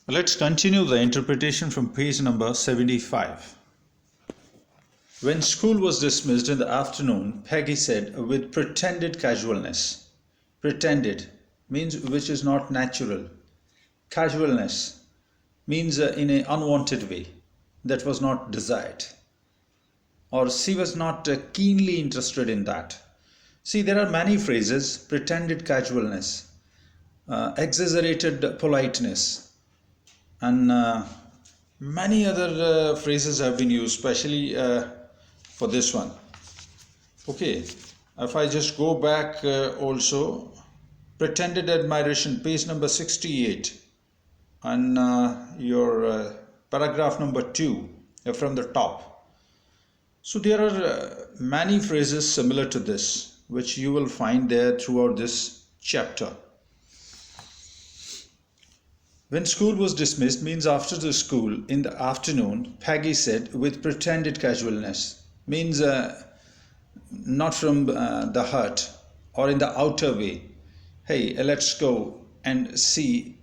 Let's continue the interpretation from page number 75. When school was dismissed in the afternoon, Peggy said with pretended casualness. Pretended means which is not natural. Casualness means in an unwanted way that was not desired. Or she was not keenly interested in that. See, there are many phrases: pretended casualness, exaggerated politeness, and many other phrases have been used, especially for this one. Okay, if I just go back also, pretended admiration, page number 68, and your paragraph number 2 from the top. So there are many phrases similar to this which you will find there throughout this chapter. When school was dismissed means after the school in the afternoon, Peggy said with pretended casualness, means not from the heart or in the outer way. Hey, let's go and see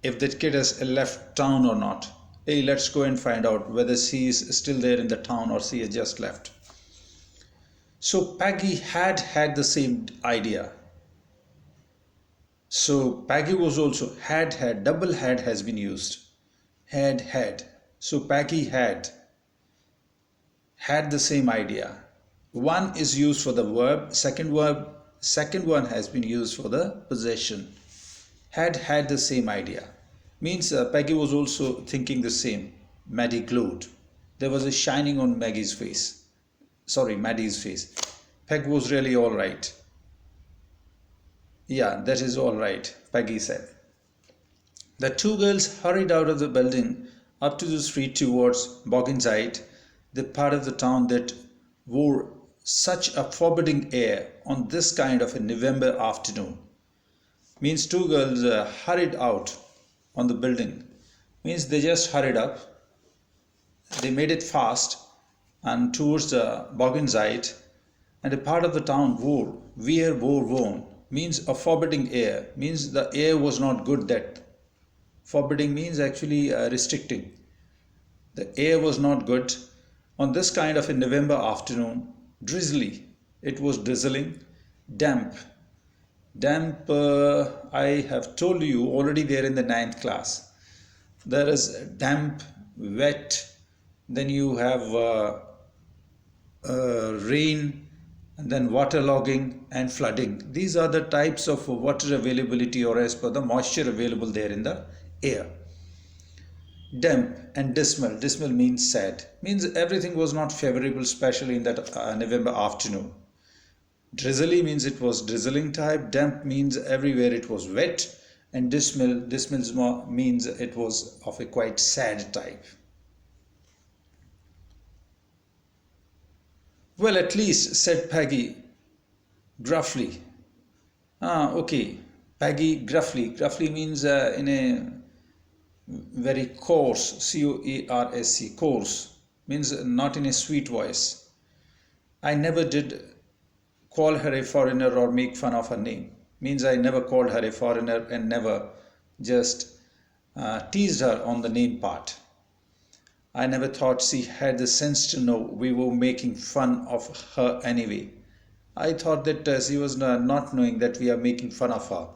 if that kid has left town or not. Hey, let's go and find out whether she is still there in the town or she has just left. So Peggy had the same idea. So Peggy was also had, double had has been used. Had. So Peggy had the same idea. One is used for the verb, second one has been used for the possession. Had the same idea. Means Peggy was also thinking the same. Maddie glowed. There was a shining on Maddie's face. Peg was really all right. Yeah, that is all right, Peggy said. The two girls hurried out of the building up to the street towards Bogginside, the part of the town that wore such a forbidding air on this kind of a November afternoon. Means two girls hurried out on the building. Means they just hurried up. They made it fast and towards the Bogginside, and a part of the town wore worn. Means a forbidding air. Means the air was not good. That forbidding means actually restricting. The air was not good on this kind of a November afternoon. Drizzly. It was drizzling. Damp. I have told you already there in the 9th class. There is damp, wet, then you have rain, and then waterlogging and flooding. These are the types of water availability, or as per the moisture available there in the air. Damp and dismal. Dismal means sad. Means everything was not favorable, especially in that November afternoon. Drizzly means it was drizzling type. Damp means everywhere it was wet. And dismal means it was of a quite sad type. Well, at least, said Peggy gruffly. Okay. Peggy gruffly. Gruffly means in a very coarse, C-O-A-R-S-E, coarse. Means not in a sweet voice. I never did call her a foreigner or make fun of her name. Means I never called her a foreigner and never just teased her on the name part. I never thought she had the sense to know we were making fun of her anyway. I thought that she was not knowing that we are making fun of her.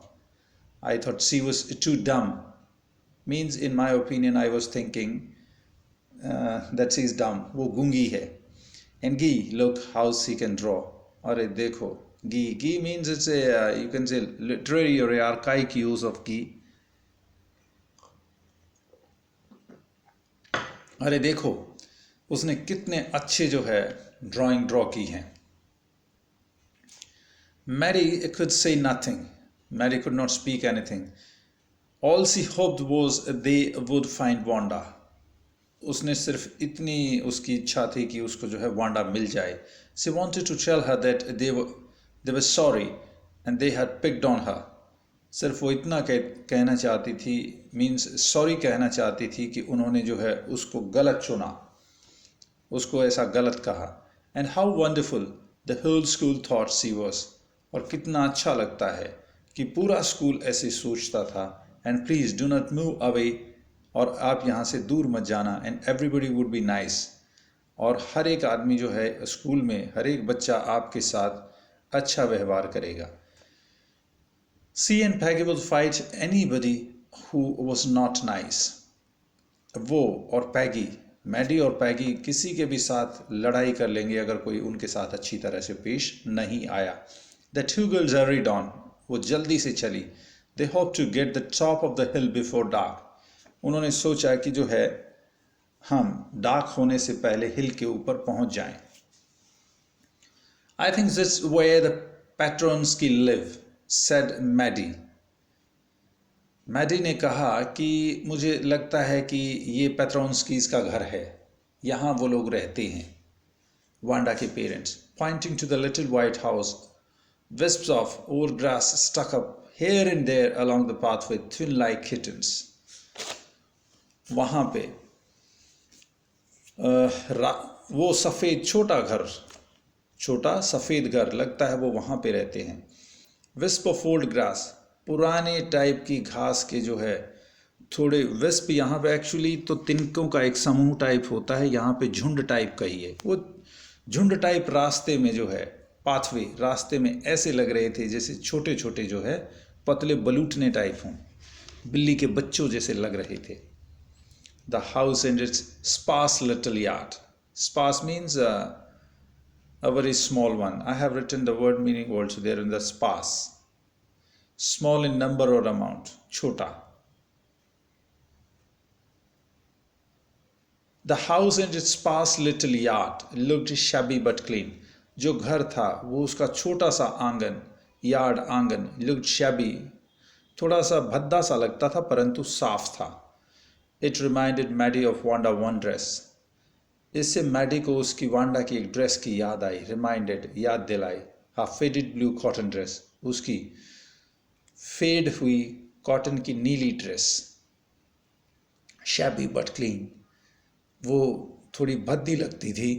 I thought she was too dumb. Means in my opinion I was thinking that she is dumb. वो गूंगी है. And Gi, look how she can draw. अरे देखो. Gi means it's a you can say literary or archaic use of Gi. अरे देखो उसने कितने अच्छे जो है ड्राइंग ड्रॉ की हैं. Mary could say nothing. Mary could not speak anything. All she hoped was they would find Wanda. उसने सिर्फ इतनी उसकी इच्छा थी कि उसको जो है वांडा मिल जाए. She wanted to tell her that they were sorry and they had picked on her. सिर्फ वो इतना कहना चाहती थी, मीन्स सॉरी कहना चाहती थी कि उन्होंने जो है उसको गलत चुना, उसको ऐसा गलत कहा. And how wonderful the whole school thought she was. और कितना अच्छा लगता है कि पूरा स्कूल ऐसे सोचता था. And please do not move away और आप यहाँ से दूर मत जाना, and everybody would be nice. और हर एक आदमी जो है स्कूल में, हर एक बच्चा आपके साथ अच्छा व्यवहार करेगा। See and Peggy will fight anybody who was not nice. वो और पैगी, मैडी और पैगी किसी के भी साथ लड़ाई कर लेंगे अगर कोई उनके साथ अच्छी तरह से पेश नहीं आया। The two girls hurried on, वो जल्दी से चली। They hope to get the top of the hill before dark, उन्होंने सोचा कि जो है हम डार्क होने से पहले हिल के ऊपर पहुंच जाएं। I think this where the patrons की लिव, सेड मैडी। मैडी ने कहा कि मुझे लगता है कि ये पैट्रॉन्स्कीज का घर है, यहाँ वो लोग रहते हैं। वांडा के parents, pointing to the little white house, wisps of old grass stuck up here and there along the pathway, twin like kittens. वहाँ पे वो सफ़ेद छोटा घर, छोटा सफ़ेद घर लगता है वो वहाँ पे रहते हैं। wisp of old grass, पुराने टाइप की घास के जो है थोड़े, विस्प यहाँ पे एक्चुअली तो तिनकों का एक समूह टाइप होता है, यहाँ पे झुंड टाइप का ही है। वो झुंड टाइप रास्ते में जो है, पाथवे रास्ते में ऐसे लग रहे थे जैसे छोटे छोटे जो है पतले बलूटने टाइप हों, बिल्ली के बच्चों जैसे लग रहे थे। The house and its sparse little yard, sparse means a very small one. I have written the word meaning also there in the sparse. Small in number or amount, chota. The house and its sparse little yard looked shabby but clean. जो घर था वो उसका छोटा सा आंगन, yard आंगन, looked shabby, थोड़ा सा भद्दा सा लगता था परंतु साफ था। It reminded Maddie of Wanda one dress. इससे मैडी को उसकी वांडा की एक ड्रेस की याद आई। रिमाइंडेड, याद दिलाई। हाँ, फेडेड ब्लू कॉटन ड्रेस, उसकी फेड हुई कॉटन की नीली ड्रेस। शैबी बट क्लीन, वो थोड़ी भद्दी लगती थी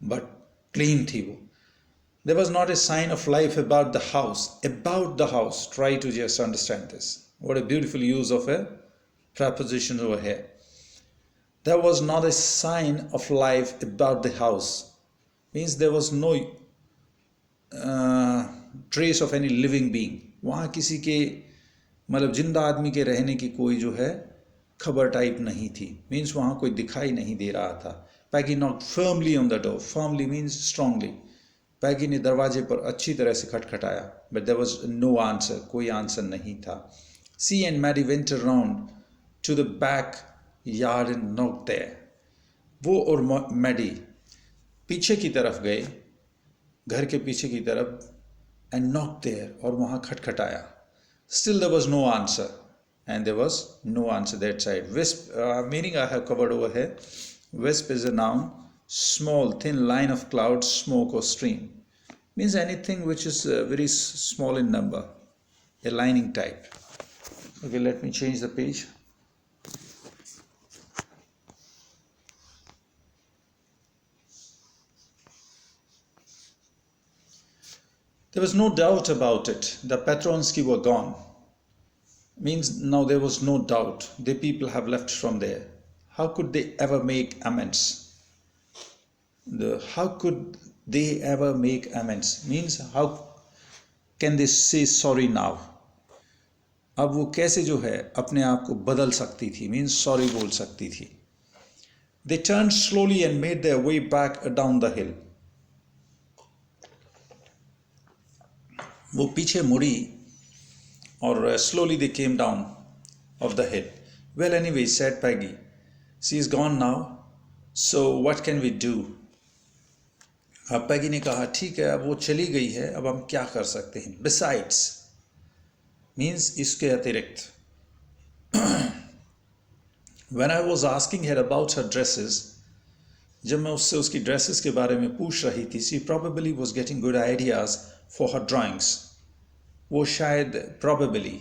बट क्लीन थी वो। There was not a sign of life about the house. About the house. Try to just understand this. What a beautiful use of a preposition over here. There was not a sign of life about the house. Means there was no trace of any living being. वहाँ किसी के मतलब जिंदा आदमी के रहने की कोई जो है खबर टाइप नहीं थी। मीन्स वहाँ कोई दिखाई नहीं दे रहा था। Peggy knocked firmly on the door. Firmly means strongly. पैगी ने दरवाजे पर अच्छी तरह से खटखटाया, but there was no answer, कोई आंसर नहीं था। She and Maddie went around to the back yard and knocked there. वो और मैडी पीछे की तरफ गए, घर के पीछे की तरफ, and knocked there, और वहाँ खटखटाया। Still there was no answer, and there was no answer that side. Wisp, meaning I have covered over here. Wisp is a noun. Small thin line of cloud, smoke or stream, means anything which is very small in number, a lining type. Okay, let me change the page. There was no doubt about it. The Petronsky were gone. Means now there was no doubt. The people have left from there. How could they ever make amends? How could they ever make amends? Means how can they say sorry now? अब वो कैसे जो है अपने आप को बदल सकती थी, मीन्स सॉरी बोल सकती थी। They turned slowly and made their way back down the hill. वो पीछे मुड़ी और slowly they came down of the hill. Well, anyway, said Peggy, she is gone now, so what can we do? अब पैगी ने कहा ठीक है, अब वो चली गई है, अब हम क्या कर सकते हैं। Besides means इसके अतिरिक्त। When I was asking her about her dresses, जब मैं उससे उसकी ड्रेसेस के बारे में पूछ रही थी, she probably was getting good ideas for her drawings. वो शायद probably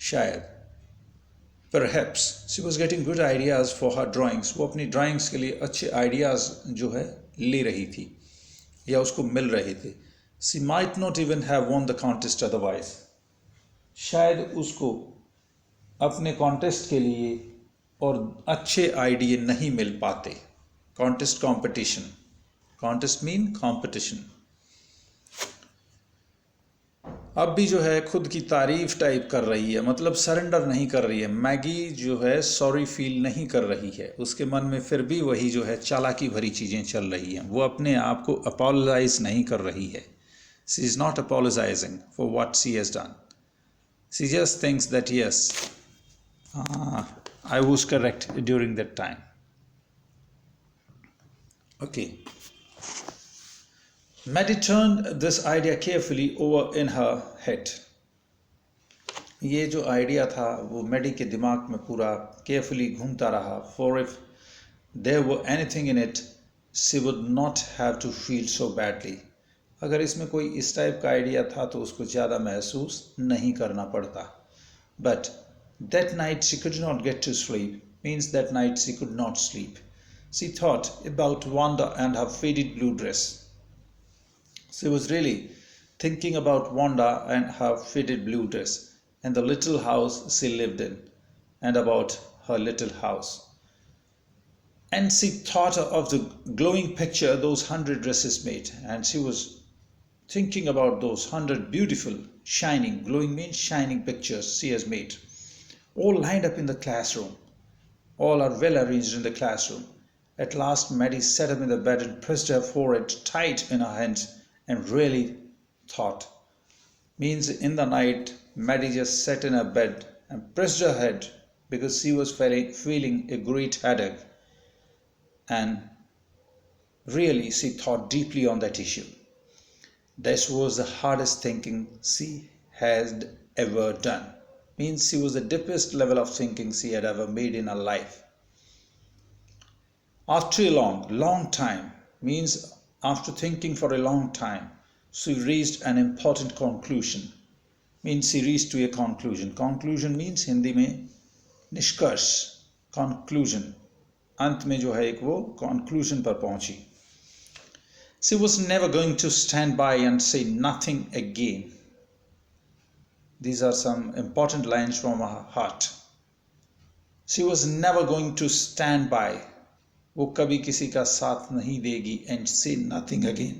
शायद perhaps she was getting good ideas for her drawings. वो अपनी ड्राइंग्स के लिए अच्छे आइडियाज़ जो है ले रही थी या उसको मिल रहे थे। She might not even have won the contest otherwise. शायद उसको अपने कॉन्टेस्ट के लिए और अच्छे आइडिया नहीं मिल पाते. Contest competition. Contest mean competition. अब भी जो है खुद की तारीफ टाइप कर रही है, मतलब सरेंडर नहीं कर रही है. मैगी जो है सॉरी फील नहीं कर रही है, उसके मन में फिर भी वही जो है चालाकी भरी चीज़ें चल रही हैं. वो अपने आप को अपोलोजाइज नहीं कर रही है. She is not apologising for what she has done. She just thinks that yes, I was correct during that time. Okay. Maddie turned this idea carefully over in her head. ये जो idea था वो Maddie के दिमाग में पूरा carefully घूमता रहा. For if there were anything in it, she would not have to feel so badly. अगर इसमें कोई इस टाइप का आइडिया था तो उसको ज़्यादा महसूस नहीं करना पड़ता. But that night she could not get to sleep, means that night she could not sleep. She thought about Wanda and her faded blue dress. She was really thinking about Wanda and her faded blue dress, and the little house she lived in, and about her little house. And she thought of the glowing picture those 100 dresses made, and she was thinking about those 100 beautiful, shining, glowing means shining pictures she has made, all lined up in the classroom. All are well arranged in the classroom. At last, Maddie sat up in the bed and pressed her forehead tight in her hands and really thought. Means in the night, Maddie just sat in her bed and pressed her head because she was feeling a great headache. And really, she thought deeply on that issue. This was the hardest thinking she had ever done. Means she was the deepest level of thinking she had ever made in her life. After a long time, means after thinking for a long time, she reached an important conclusion. Means she reached to a conclusion. Conclusion means Hindi में निष्कर्ष, conclusion. अंत में जो है एक वो conclusion पर पहुंची. She was never going to stand by and say nothing again. These are some important lines from her heart. She was never going to stand by. वो कभी किसी का साथ नहीं देगी and say nothing again.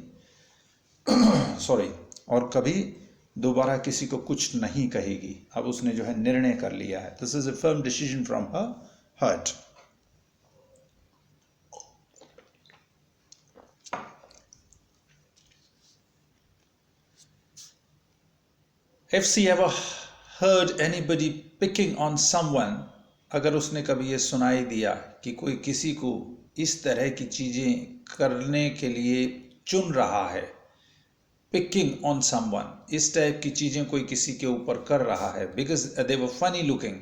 Sorry. और कभी दोबारा किसी को कुछ नहीं कहेगी. अब उसने जो है निर्णय कर लिया है. This is a firm decision from her heart. If she ever heard anybody picking on someone, अगर उसने कभी ये सुनाई दिया कि कोई किसी को इस तरह की चीज़ें करने के लिए चुन रहा है, picking on someone, इस टाइप की चीज़ें कोई किसी के ऊपर कर रहा है, because they were funny looking,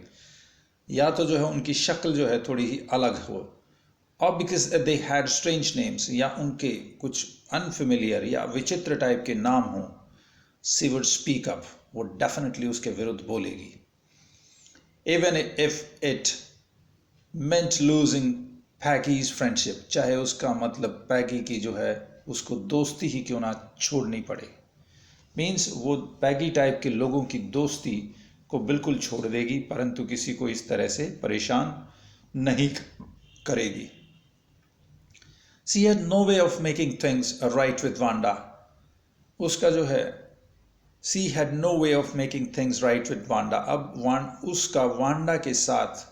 या तो जो है उनकी शक्ल जो है थोड़ी ही अलग हो, और because they had strange names, या उनके कुछ unfamiliar या विचित्र टाइप के नाम हों, she would speak up. वो डेफिनेटली उसके विरुद्ध बोलेगी. Even if it meant losing Peggy's friendship, चाहे उसका मतलब पैगी की जो है उसको दोस्ती ही क्यों ना छोड़नी पड़े. मीन्स वो पैगी टाइप के लोगों की दोस्ती को बिल्कुल छोड़ देगी, परंतु किसी को इस तरह से परेशान नहीं करेगी. She had no way of making things right with Wanda. उसका जो है She had no way of making things right with Wanda. अब उसका वांडा के साथ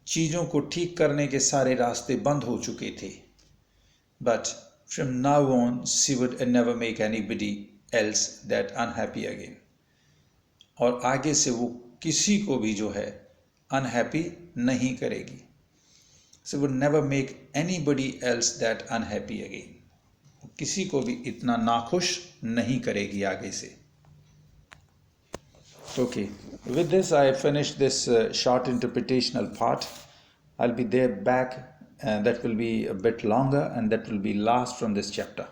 चीज़ों को ठीक करने के सारे रास्ते बंद हो चुके थे. But from now on, she would never make anybody else that unhappy again. और आगे से वो किसी को भी जो है unhappy नहीं करेगी. She would never make anybody else that unhappy again. किसी को भी इतना नाखुश नहीं करेगी आगे से. Okay, with this I finished this short interpretational part. I'll be there back, and that will be a bit longer, and that will be last from this chapter.